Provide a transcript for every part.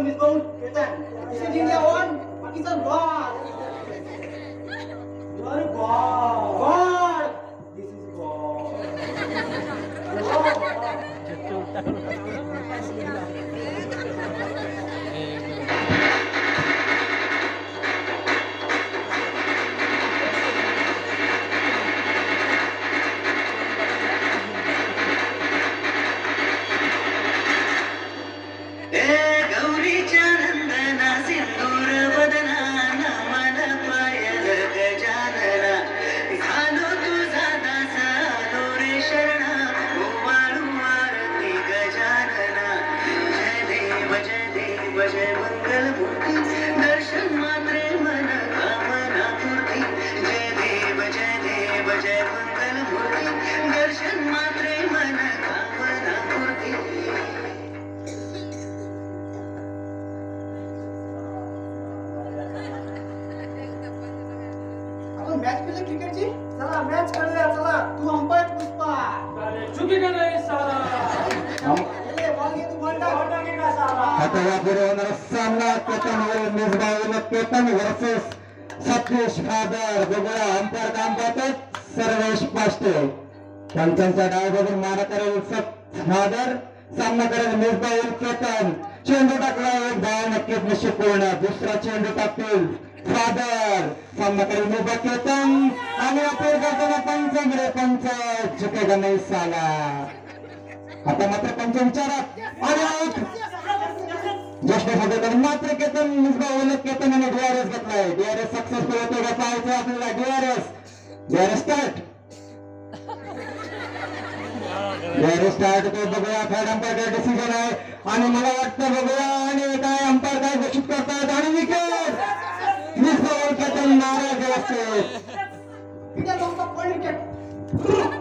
मिसबाऊन Ketan. This is India one, Pakistan one. You are God. God. This is God. Match खेळले क्रिकेटची. चला match खेळूया. चला तू umpire Pushpa. चुकी का नाही साला. ले बॉल घे तू बॉल टाक का साला. आता यापुढे होणारा सामना केतन मेजबान केतन वर्सेस सतीश फादर. बघूया अंपायर काम करतात सर्वेश पाष्टे. त्यांच्या डायबरोबर मारा करेल फादर. सामना करेल मेजबान केतन. चेंडू टाकला एक धाव नक्कीच निश्चित पूर्ण. दुसरा चेंडू टाकतील फादर. सामना करेल मेजबान केतन आणि अपील करताना पंचांकडे पंच चुकेगा नाही साला. आता मात्र पंच विचारात आणि आउट. ज्येष्ठ सदस्य मात्र केतन मिसबाऊन केतन आणि डीआरएस घेतलाय. डीआरएस सक्सेसफुल होतो का पाहायचं आपल्याला. DRS start. डीआरएस स्टार्ट होतो. बघूया थर्ड अंपायर काय डिसिजन आहे आणि मला वाटतं बघूया आणि काय अंपायर काय घोषित करतात आणि विकेट मिसबाऊन केतन नाराज असते. इंडिया दोनचा पॉइंट विकेट.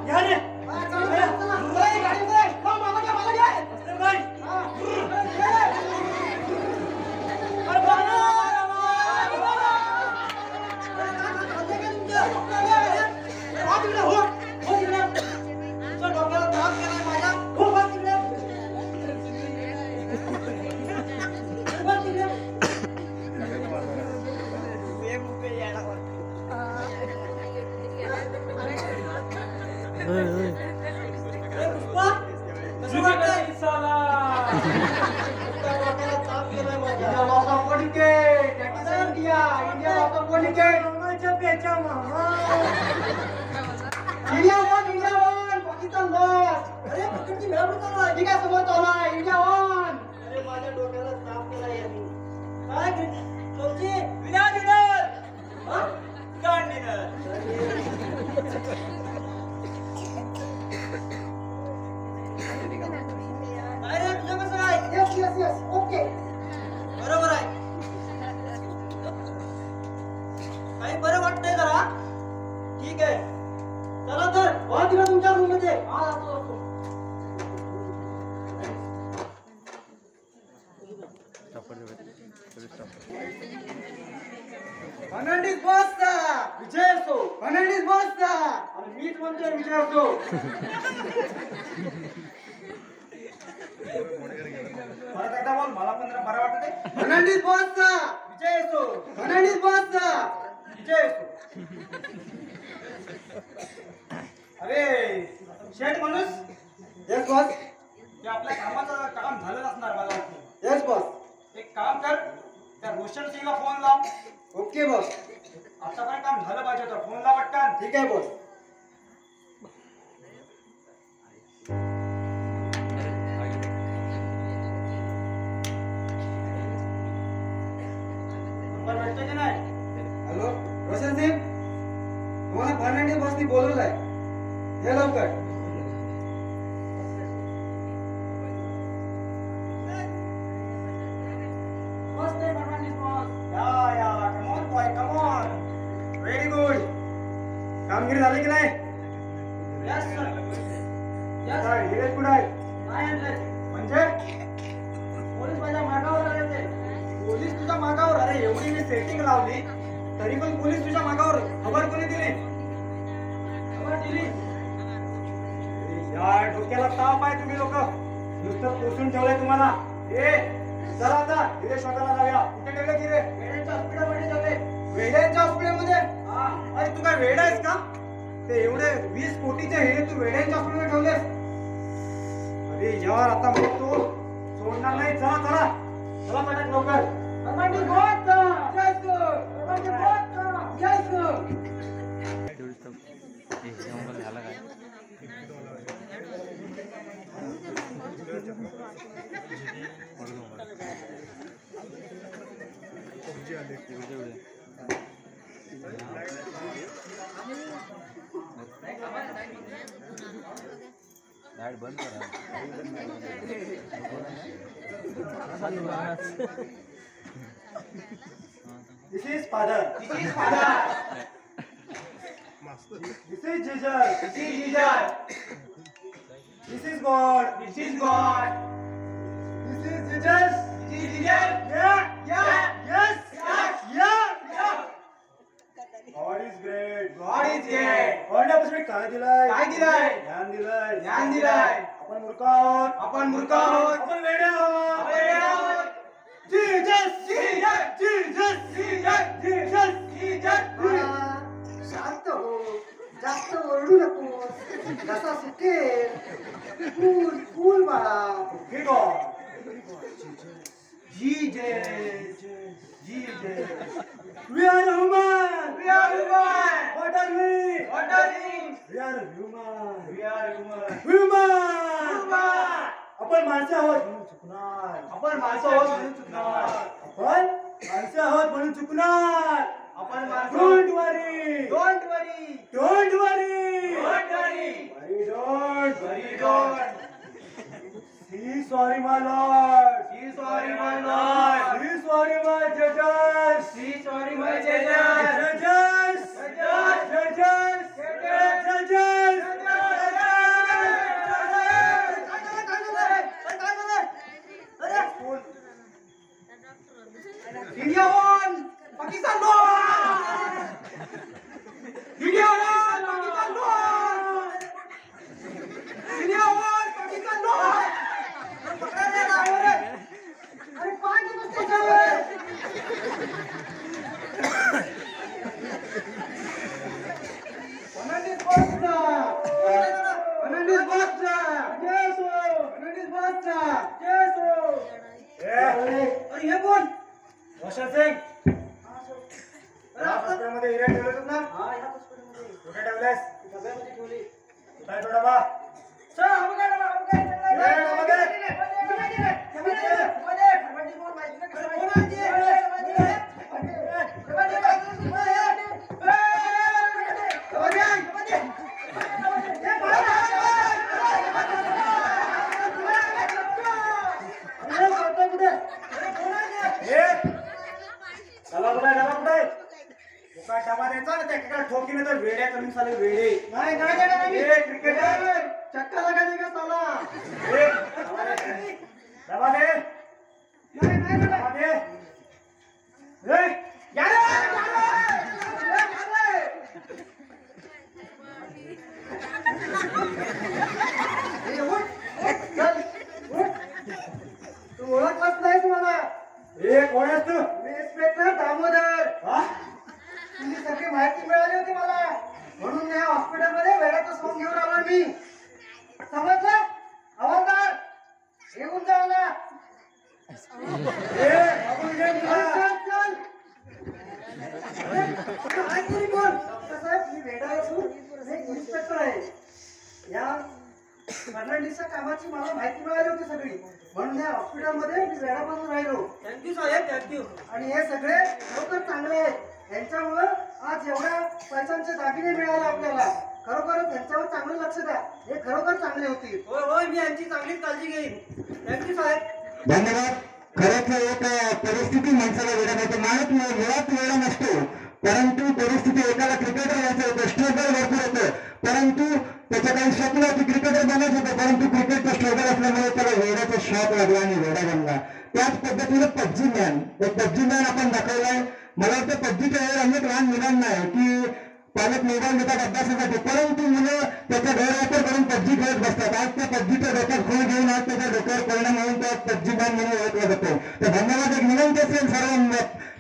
या रे गाडी दे. मला घे भाई. फर्नांडिस बॉसचा विजय असो. फर्नांडिस बॉसचा आणि मीच म्हणतोय विजय असो. परत एकदा बोल. मला पण जरा बरं वाटत. फर्नांडिस बॉसचा विजय असो. फर्नांडिस बॉसचा विजय असो. अरे शेठ माणूस. Yes boss. ते आपल्या कामाचं काम झालं असणार मला वाटतं. Yes boss. एक काम कर. त्या रोशन सिंगला फोन लाव. Okay boss. आता पण काम झालं पाहिजे होतं. फोन ला पटकन. ठीक आहे बॉस. भेटतो की नाही. हॅलो रोशन सिंग. तुम्हाला फर्नांडिस बॉसनी बोलवलंय. ये लवकर. कामगिरी झाली की नाही. हिरेश कुठे आहे. म्हणजे पोलीस माझ्या मागावर आले. पोलीस तुझ्या मागावर. अरे एवढी मी सेटिंग लावली तरी पण पोलीस तुझ्या मागावर. खबर कोणी दिली. खबर दिली. या डोक्याला ताप आहे तुम्ही लोक. नुसतं पोसून ठेवलंय तुम्हाला. चला आता हिरे शोधायला जाऊया. कुठे ठेवले हिरे? वेड्यांच्या हॉस्पिटलमध्ये ठेवले. वेड्यांच्या हॉस्पिटलमध्ये? अरे तू काय वेडा आहेस का? ते एवढे 20 कोटीचे हिरे तू वेड्यांच्या हॉस्पिटलमध्ये ठेवलेस? अरे यार आता मग तू सोडणार नाही. चला चला चला पटक लवकर. लाईट बंद करा. This is Father. This is Father. This is Jesus. This is Jesus. This is God. This is God. This is Jesus. This is Jesus. Yeah. Yeah. Yes. Yes. Yeah. God is great. God is great. God आपल्याला काय दिलंय? काय दिलंय? ज्ञान दिलंय. ज्ञान दिलंय. आपण मूर्ख आहोत. आपण मूर्ख आहोत. आपण वेडे आहोत. आपण वेडे आहोत. Jesus. Jesus. Jesus. Jesus. Jesus. Jesus. शांत हो, जास्त ओरडू नको. कसा सुटेल. कूल कूल बाळा. Okay, God. Jesus. Jesus. We are human. We are human. What are we? What are we? We are human. We are human. Human. Human. आपण माणसं आहोत म्हणून चुकणार. आपण माणसं आहोत म्हणून चुकणार. आपण माणसं आहोत म्हणून चुकणार. आपण माणसं. Don't worry. Don't worry. Don't worry. Don't worry. Worry don't. Worry don't. Be sorry, my Lord. Be sorry, my Lord. Be sorry, my judges. Be sorry, my judges. Judges. Judges. Judges. Judges. India won. Pakistan won. India won. Pakistan won. India won. Pakistan won. अरे पाणी नुसते जावे. Fernandes Costa. Fernandes Costa. Yes, Fernandes Costa. Yes. अरे हे कोण? रोशन सिंग. अरे हॉस्पिटलमध्ये हिरे ठेवले होते ना? हा, या हॉस्पिटलमध्ये. कुठे ठेवलेस? डब्यामध्ये ठेवली. काय थोडा बा? चल हम काय डबा हम काय? ठोकीने तर वेड्या कमी साले वेडे नाही नाही देणार आम्ही. क्रिकेटर चक्का लगा देगा साला. दबा दे. नाही नाही दबा दे. ए या रे तू ओळखलाच नाही तुम्हाला. ए कोण आहेस तू? मी इन्स्पेक्टर दामोदर. हा? तुमची सगळी माहिती मिळाली होती मला, म्हणून या हॉस्पिटलमध्ये वेळाचं सोंग घेऊन आलो मी. समजलं? हवालदार येऊन जा मला. ए आपण घे तुला. चल चल. काय तरी बोल. साहेब मी वेडा असून एक इन्स्पेक्टर आहे. या फर्नांडिसच्या कामाची मला माहिती मिळाली होती सगळी, म्हणून या हॉस्पिटलमध्ये मी वेडापासून राहिलो. थँक्यू साहेब थँक्यू. आणि हे सगळे लोक चांगले आहेत. यांच्यामुळं आज एवढ्या पैशांचे दागिने मिळाले आपल्याला. खरोखरच यांच्यावर चांगलं लक्ष द्या. हे खरोखर चांगले होतील. होय होय मी यांची चांगलीच काळजी घेईन. थँक्यू साहेब. धन्यवाद. खरंच एक परिस्थिती माणसाला वेळा नव्हतं. माणूस मुळात वेळा नसतो, परंतु परिस्थिती एकाला क्रिकेटर व्हायचं होतं, स्ट्रगल भरपूर होतं, परंतु त्याचं काही स्वप्न होती क्रिकेटर बनायचं होतं, परंतु क्रिकेटचं स्ट्रगल असल्यामुळे त्याला वेळाचा शॉक लागला आणि वेळा बनला. त्याच पद्धतीनं पबजी मॅन आपण दाखवलाय. मला वाटतं पबजीच्या वेळेला अनेक लहान मुलांना आहे की पालक मोबाईल देतात अभ्यासासाठी, परंतु मुलं त्याचा गैरवापर करून पबजी खेळत बसतात. आज त्या पबजीच्या डोक्यात खून घेऊन आज त्याच्या डोक्यावर परिणाम होऊन त्या पबजी मॅन म्हणून ओळखला जातो. तर धन्यवाद. एक विनंती असेल सर्व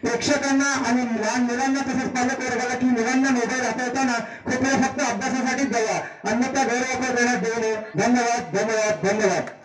प्रेक्षकांना आणि लहान मुलांना तसेच पालक वर्गाला की मुलांना मोबाईल हाताळताना कृपया फक्त अभ्यासासाठीच द्यावा अन्यथा गैरवापर करण्यात देऊ नये. धन्यवाद धन्यवाद धन्यवाद.